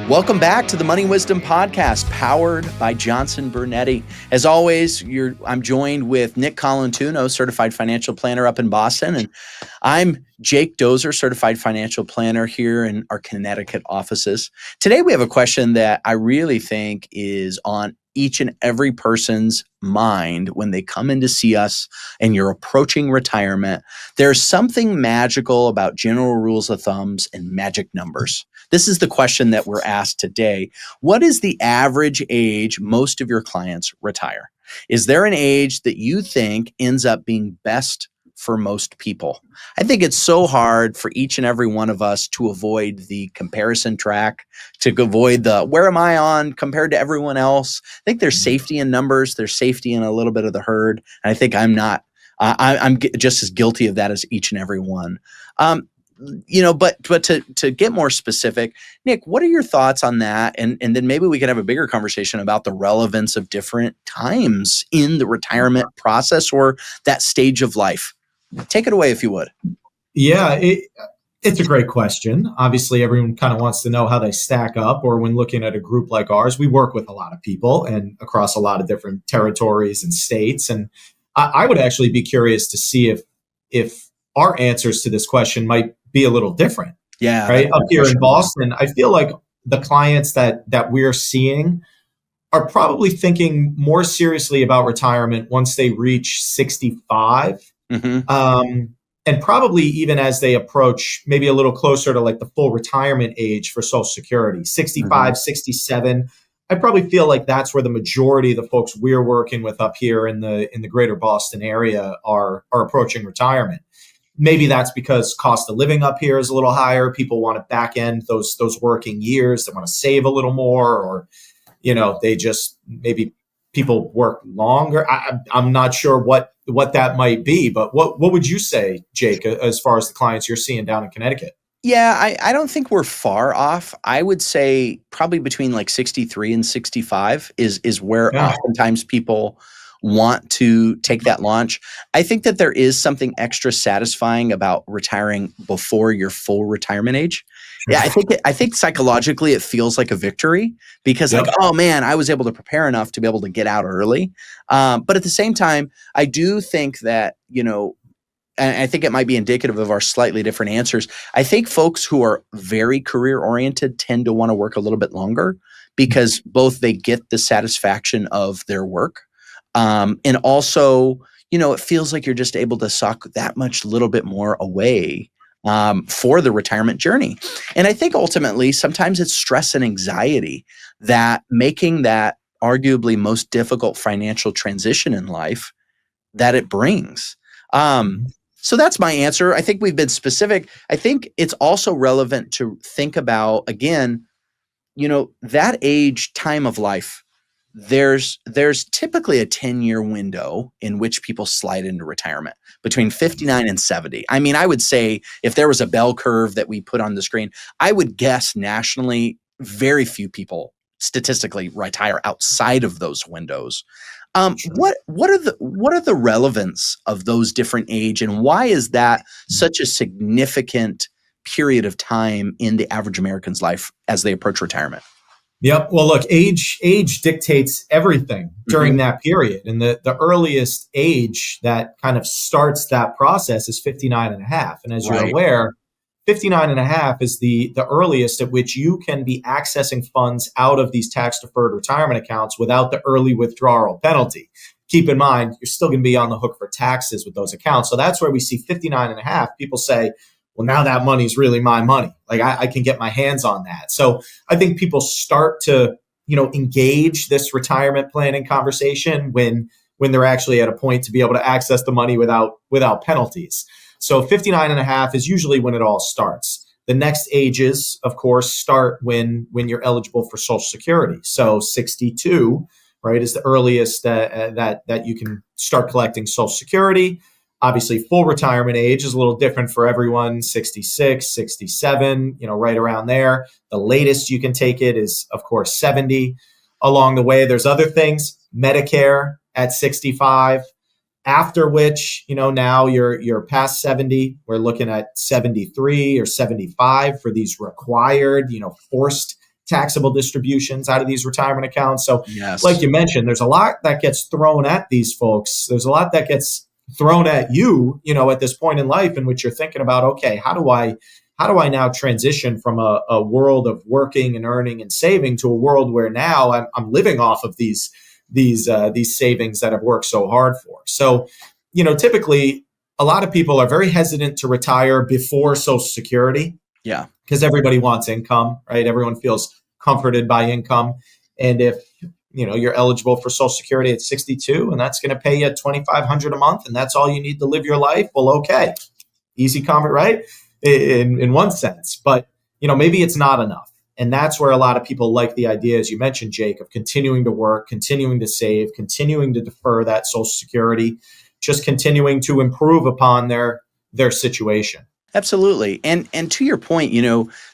Welcome back to the Money Wisdom Podcast, powered by Johnson Bernetti. As always, I'm joined with Nick Colantuono, certified financial planner up in Boston, and I'm Jake Dozer, certified financial planner here in our Connecticut offices. Today, we have a question that I really think is on each and every person's mind when they come in to see us and you're approaching retirement. There's something magical about general rules of thumbs and magic numbers. This is the question that we're asked today. What is the average age most of your clients retire? Is there an age that you think ends up being best for most people? I think it's so hard for each and every one of us to avoid the comparison track, to avoid the where am I on compared to everyone else. I think there's safety in numbers. There's safety in a little bit of the herd. And I think I'm just as guilty of that as each and every one. But to get more specific, Nick, what are your thoughts on that? And then maybe we could have a bigger conversation about the relevance of different times in the retirement process or that stage of life. Take it away if you would. Yeah, it's a great question. Obviously, everyone kind of wants to know how they stack up, or when looking at a group like ours, we work with a lot of people and across a lot of different territories and states. And I would actually be curious to see if our answers to this question might be a little different. Yeah. Right. Up here in Boston, I feel like the clients that we're seeing are probably thinking more seriously about retirement once they reach 65. Mm-hmm. And probably even as they approach maybe a little closer to like the full retirement age for Social Security, 65, mm-hmm. 67. I probably feel like that's where the majority of the folks we're working with up here in the greater Boston area are approaching retirement. Maybe that's because cost of living up here is a little higher. People want to back end those working years. They want to save a little more, or, they just maybe people work longer. I'm not sure what that might be, but what would you say, Jake, as far as the clients you're seeing down in Connecticut? Yeah, I don't think we're far off. I would say probably between like 63 and 65 is where oftentimes people want to take that launch. I think that there is something extra satisfying about retiring before your full retirement age. Yeah, I think psychologically it feels like a victory because like, oh man, I was able to prepare enough to be able to get out early. But at the same time, I do think that, and I think it might be indicative of our slightly different answers. I think folks who are very career oriented tend to want to work a little bit longer because both they get the satisfaction of their work. And also, it feels like you're just able to suck that much little bit more away for the retirement journey. And I think ultimately, sometimes it's stress and anxiety that making that arguably most difficult financial transition in life that it brings. So that's my answer. I think we've been specific. I think it's also relevant to think about, again, that age time of life. There's typically a 10-year window in which people slide into retirement between 59 and 70. I mean, I would say if there was a bell curve that we put on the screen, I would guess nationally, very few people statistically retire outside of those windows. What are the relevance of those different age, and why is that such a significant period of time in the average American's life as they approach retirement? Yep. Well, look, age dictates everything during that period. And the earliest age that kind of starts that process is 59 and a half. And as you're aware, 59 and a half is the earliest at which you can be accessing funds out of these tax-deferred retirement accounts without the early withdrawal penalty. Keep in mind, you're still going to be on the hook for taxes with those accounts. So that's where we see 59 and a half. People say, well, now that money's really my money. Like I can get my hands on that. So I think people start to, engage this retirement planning conversation when they're actually at a point to be able to access the money without penalties. So 59 and a half is usually when it all starts. The next ages, of course, start when you're eligible for Social Security. So 62, right, is the earliest that you can start collecting Social Security. Obviously, full retirement age is a little different for everyone, 66, 67, right around there. The latest you can take it is, of course, 70. Along the way, there's other things, Medicare at 65, after which, now you're past 70. We're looking at 73 or 75 for these required, forced taxable distributions out of these retirement accounts. So Yes. like you mentioned, there's a lot that gets thrown at these folks. There's a lot that gets thrown at you, at this point in life in which you're thinking about, okay, how do I now transition from a world of working and earning and saving to a world where now I'm living off of these savings that I've worked so hard for. So, typically a lot of people are very hesitant to retire before Social Security. Yeah. Because everybody wants income, right? Everyone feels comforted by income. And if you're eligible for Social Security at 62, and that's going to pay you $2,500 a month, and that's all you need to live your life. Well, okay, easy comfort, right? In one sense, but maybe it's not enough, and that's where a lot of people like the idea, as you mentioned, Jake, of continuing to work, continuing to save, continuing to defer that Social Security, just continuing to improve upon their situation. Absolutely. And to your point,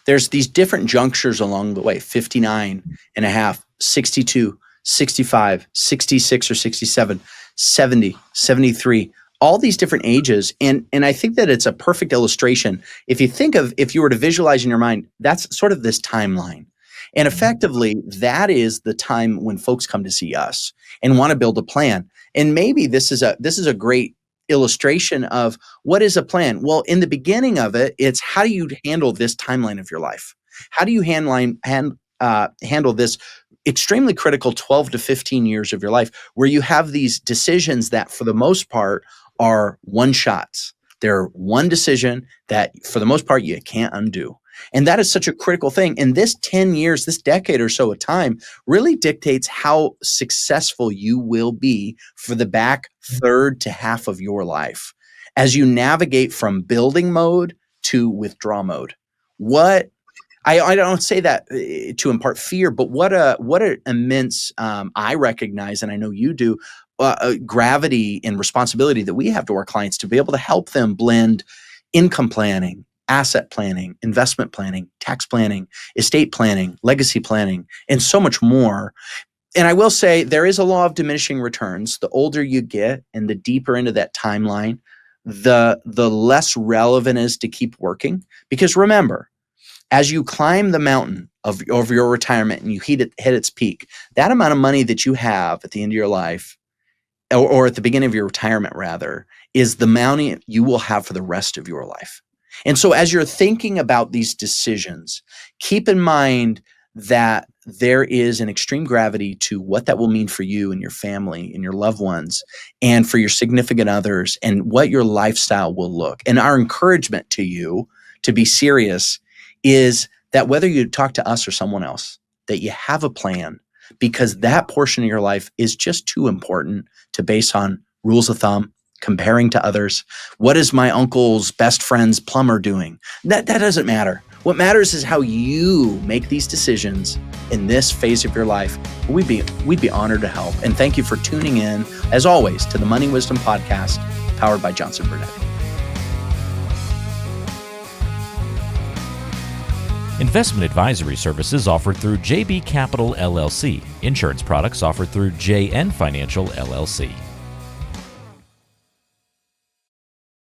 there's these different junctures along the way, 59 and a half, 62, 65, 66 or 67, 70, 73, all these different ages. And I think that it's a perfect illustration. If you were to visualize in your mind, that's sort of this timeline. And effectively, that is the time when folks come to see us and want to build a plan. And maybe this is a great illustration of what is a plan. Well, in the beginning of it, it's how do you handle this timeline of your life? How do you handle this extremely critical 12 to 15 years of your life where you have these decisions that for the most part are one shots. They're one decision that for the most part you can't undo. And that is such a critical thing. And this 10 years, this decade or so of time really dictates how successful you will be for the back third to half of your life as you navigate from building mode to withdraw mode. I don't say that to impart fear, but what an immense, I recognize, and I know you do, gravity and responsibility that we have to our clients to be able to help them blend income planning, asset planning, investment planning, tax planning, estate planning, legacy planning, and so much more. And I will say there is a law of diminishing returns. The older you get and the deeper into that timeline, the less relevant it is to keep working. Because remember, as you climb the mountain of your retirement and you hit its peak, that amount of money that you have at the end of your life, or at the beginning of your retirement rather, is the money you will have for the rest of your life. And so as you're thinking about these decisions, keep in mind that there is an extreme gravity to what that will mean for you and your family and your loved ones and for your significant others and what your lifestyle will look. And our encouragement to you to be serious is that whether you talk to us or someone else, that you have a plan, because that portion of your life is just too important to base on rules of thumb, comparing to others. What is my uncle's best friend's plumber doing? That doesn't matter. What matters is how you make these decisions in this phase of your life. We'd be honored to help. And thank you for tuning in, as always, to the Money Wisdom Podcast, powered by Johnson Burnett. Investment advisory services offered through JB Capital LLC. Insurance products offered through JN Financial LLC.